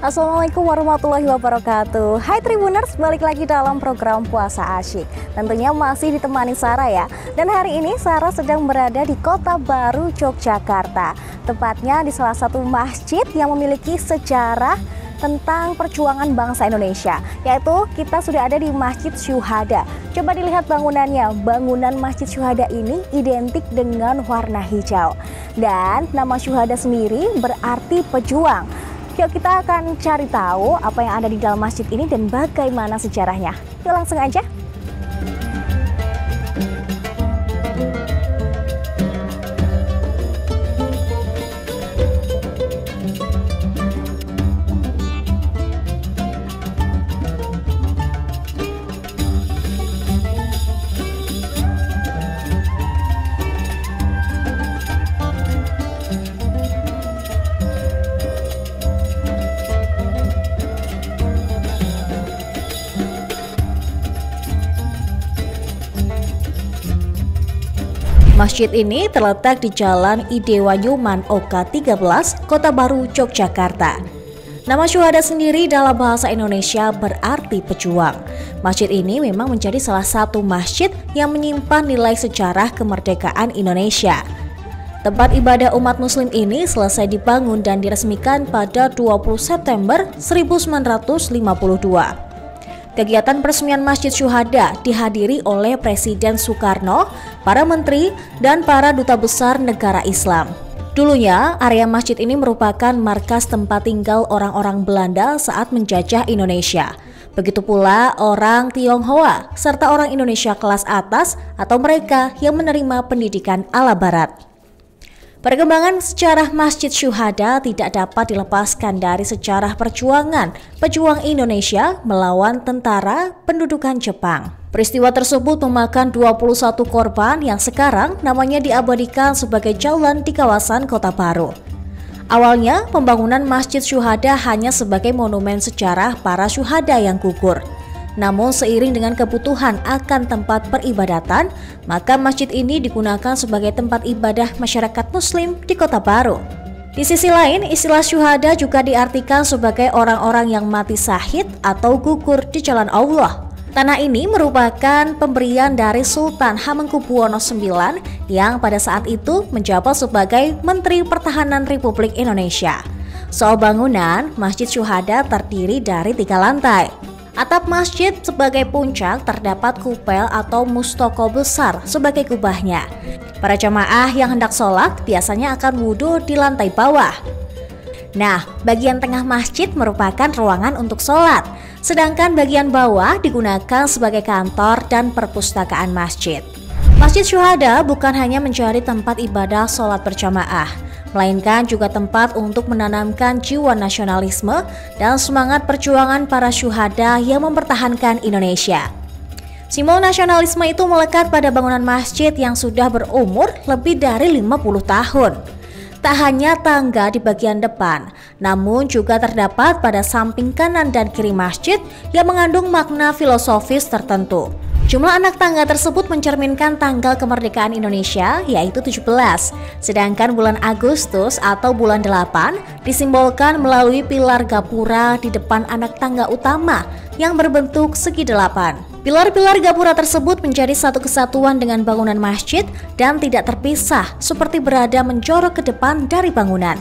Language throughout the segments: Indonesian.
Assalamualaikum warahmatullahi wabarakatuh. Hai Tribuners, balik lagi dalam program Puasa Asyik. Tentunya masih ditemani Sarah ya. Dan hari ini Sarah sedang berada di Kota Baru, Yogyakarta. Tepatnya di salah satu masjid yang memiliki sejarah tentang perjuangan bangsa Indonesia, yaitu kita sudah ada di Masjid Syuhada. Coba dilihat bangunannya. Bangunan Masjid Syuhada ini identik dengan warna hijau. Dan nama Syuhada sendiri berarti pejuang. Yuk kita akan cari tahu apa yang ada di dalam masjid ini dan bagaimana sejarahnya. Yuk langsung aja. Masjid ini terletak di Jalan Idewanyu Manoka 13, Kota Baru, Yogyakarta. Nama Syuhada sendiri dalam bahasa Indonesia berarti pejuang. Masjid ini memang menjadi salah satu masjid yang menyimpan nilai sejarah kemerdekaan Indonesia. Tempat ibadah umat muslim ini selesai dibangun dan diresmikan pada 20 September 1952. Kegiatan peresmian Masjid Syuhada dihadiri oleh Presiden Soekarno, para menteri, dan para duta besar negara Islam. Dulunya, area masjid ini merupakan markas tempat tinggal orang-orang Belanda saat menjajah Indonesia. Begitu pula orang Tionghoa, serta orang Indonesia kelas atas atau mereka yang menerima pendidikan ala Barat. Perkembangan sejarah Masjid Syuhada tidak dapat dilepaskan dari sejarah perjuangan pejuang Indonesia melawan tentara pendudukan Jepang. Peristiwa tersebut memakan 21 korban yang sekarang namanya diabadikan sebagai jalan di kawasan Kota Baru. Awalnya, pembangunan Masjid Syuhada hanya sebagai monumen sejarah para syuhada yang gugur. Namun seiring dengan kebutuhan akan tempat peribadatan, maka masjid ini digunakan sebagai tempat ibadah masyarakat muslim di Kota Baru. Di sisi lain, istilah syuhada juga diartikan sebagai orang-orang yang mati syahid atau gugur di jalan Allah. Tanah ini merupakan pemberian dari Sultan Hamengkubuwono IX yang pada saat itu menjabat sebagai Menteri Pertahanan Republik Indonesia. Soal bangunan, Masjid Syuhada terdiri dari 3 lantai. Atap masjid sebagai puncak terdapat kupel atau mustoko besar sebagai kubahnya. Para jamaah yang hendak sholat biasanya akan wudhu di lantai bawah. Nah, bagian tengah masjid merupakan ruangan untuk sholat, sedangkan bagian bawah digunakan sebagai kantor dan perpustakaan masjid. Masjid Syuhada bukan hanya menjadi tempat ibadah sholat berjamaah, melainkan juga tempat untuk menanamkan jiwa nasionalisme dan semangat perjuangan para syuhada yang mempertahankan Indonesia. Simbol nasionalisme itu melekat pada bangunan masjid yang sudah berumur lebih dari 50 tahun. Tak hanya tangga di bagian depan, namun juga terdapat pada samping kanan dan kiri masjid yang mengandung makna filosofis tertentu. Jumlah anak tangga tersebut mencerminkan tanggal kemerdekaan Indonesia, yaitu 17. Sedangkan bulan Agustus atau bulan 8 disimbolkan melalui pilar gapura di depan anak tangga utama yang berbentuk segi 8. Pilar-pilar gapura tersebut menjadi satu kesatuan dengan bangunan masjid dan tidak terpisah seperti berada menjorok ke depan dari bangunan.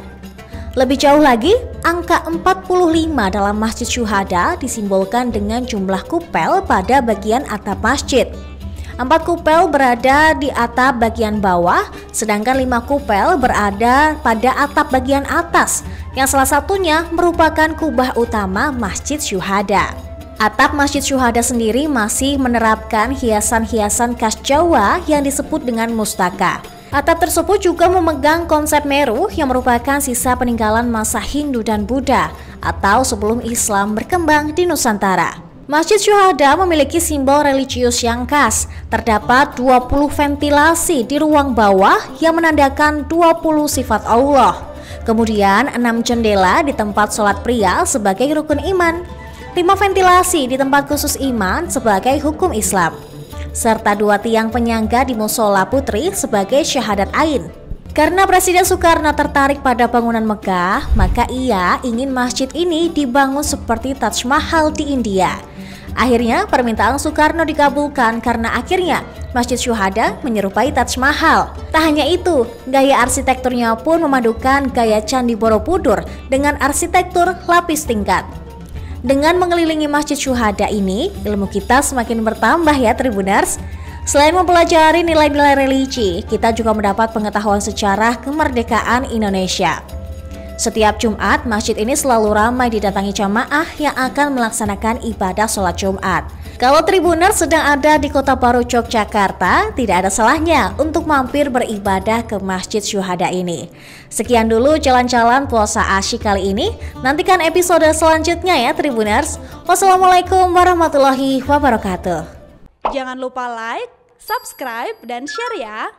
Lebih jauh lagi, angka 45 dalam Masjid Syuhada disimbolkan dengan jumlah kupel pada bagian atap masjid. 4 kupel berada di atap bagian bawah, sedangkan 5 kupel berada pada atap bagian atas, yang salah satunya merupakan kubah utama Masjid Syuhada. Atap Masjid Syuhada sendiri masih menerapkan hiasan-hiasan khas Jawa yang disebut dengan mustaka. Atap tersebut juga memegang konsep Meru yang merupakan sisa peninggalan masa Hindu dan Buddha atau sebelum Islam berkembang di Nusantara. Masjid Syuhada memiliki simbol religius yang khas. Terdapat 20 ventilasi di ruang bawah yang menandakan 20 sifat Allah. Kemudian 6 jendela di tempat sholat pria sebagai rukun iman. 5 ventilasi di tempat khusus iman sebagai hukum Islam, serta 2 tiang penyangga di musola putri sebagai syahadat ain. Karena Presiden Soekarno tertarik pada bangunan megah, maka ia ingin masjid ini dibangun seperti Taj Mahal di India. Akhirnya permintaan Soekarno dikabulkan karena akhirnya Masjid Syuhada menyerupai Taj Mahal. Tak hanya itu, gaya arsitekturnya pun memadukan gaya Candi Borobudur dengan arsitektur lapis tingkat. Dengan mengelilingi Masjid Syuhada ini, ilmu kita semakin bertambah ya Tribuners. Selain mempelajari nilai-nilai religi, kita juga mendapat pengetahuan sejarah kemerdekaan Indonesia. Setiap Jumat, masjid ini selalu ramai didatangi jamaah yang akan melaksanakan ibadah sholat Jumat. Kalau Tribuners sedang ada di Kota Baru Yogyakarta, tidak ada salahnya untuk mampir beribadah ke Masjid Syuhada ini. Sekian dulu jalan-jalan puasa asyik kali ini. Nantikan episode selanjutnya ya Tribuners. Wassalamualaikum warahmatullahi wabarakatuh. Jangan lupa like, subscribe, dan share ya.